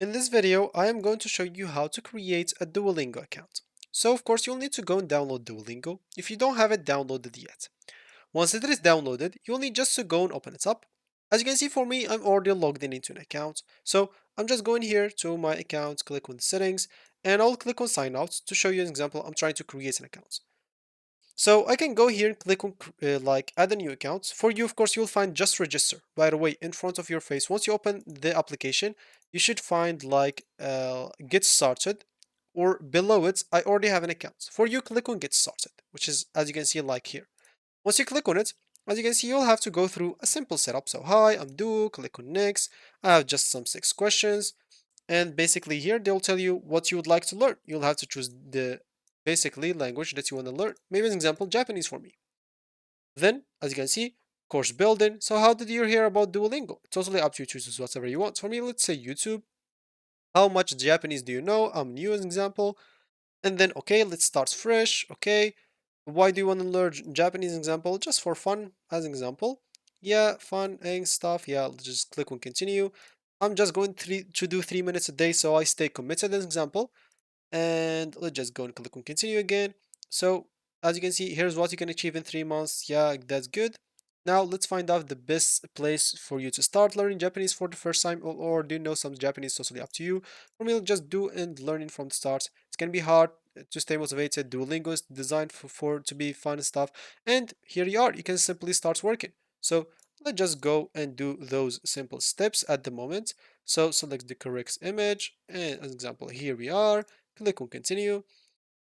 In this video, I am going to show you how to create a Duolingo account. So of course, you'll need to go and download Duolingo if you don't have it downloaded yet. Once it is downloaded, you'll need just to go and open it up. As you can see for me, I'm already logged in into an account. So I'm just going here to my account, click on settings, and I'll click on sign out to show you an example. I'm trying to create an account. So I can go here and click on like add a new account. For you, of course, you'll find just register right away in front of your face. Once you open the application, you should find like get started, or below it, I already have an account. For you, click on get started, which is as you can see like here. Once you click on it, as you can see, you'll have to go through a simple setup. So hi, I'm Du, click on next. I have just some 6 questions. And basically here they'll tell you what you would like to learn. You'll have to choose the basically language that you want to learn. Maybe an example, Japanese for me. Then, as you can see, course building. So how did you hear about Duolingo? Totally up to you, choose whatever you want. For me, let's say YouTube. How much Japanese do you know? I'm new as an example. And then, okay, let's start fresh. Okay, why do you want to learn Japanese example? Just for fun, as an example. Yeah, fun and stuff. Yeah, let's just click on continue. I'm just going to do 3 minutes a day, so I stay committed as an example. And let's just go and click on continue again. So as you can see, here's what you can achieve in 3 months. Yeah, that's good. Now let's find out the best place for you to start learning Japanese for the first time, or do you know some Japanese? Totally up to you. For me, just do and learning from the start. It's gonna be hard to stay motivated. Duolingo is designed for to be fun and stuff. And here you are. You can simply start working. So let's just go and do those simple steps at the moment. So select the correct image, and as example, here we are. Click on continue.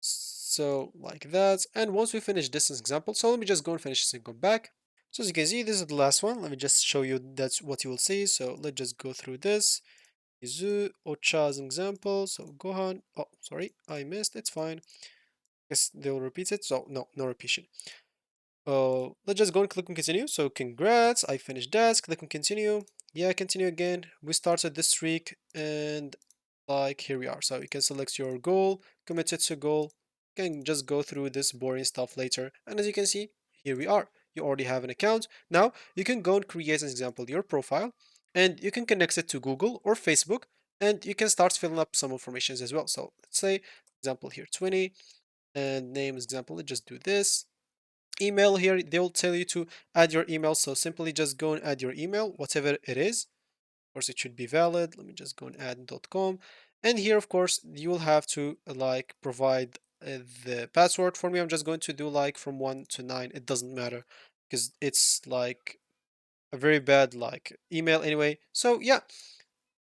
So like that. And once we finish this example, so let me just go and finish this and go back. So as you can see, this is the last one. Let me just show you that's what you will see. So let's just go through this. Izu, Ocha as an example. So Gohan. Oh, sorry, I missed. It's fine. Guess they will repeat it. So no repetition. Let's just go and click on continue. So congrats, I finished that. Click on continue. Yeah, continue again. We started this streak, and like here we are. So you can select your goal, commit it to goal. You can just go through this boring stuff later. And as you can see, here we are. You already have an account. Now you can go and create an example your profile, and you can connect it to Google or Facebook, and you can start filling up some information as well. So let's say example here 20, and name example. Let's just do this. Email here, they'll tell you to add your email. So simply just go and add your email, whatever it is. Of course, it should be valid. Let me just go and add .com. And here, of course, you will have to like provide the password. For me, I'm just going to do like from 1 to 9. It doesn't matter because it's like a very bad like email anyway. So yeah,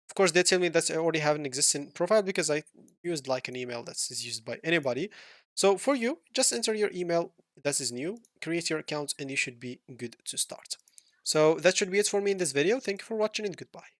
of course, they tell me that I already have an existing profile because I used like an email that is used by anybody. So for you, just enter your email that is new, create your account, and you should be good to start. So that should be it for me in this video. Thank you for watching and goodbye.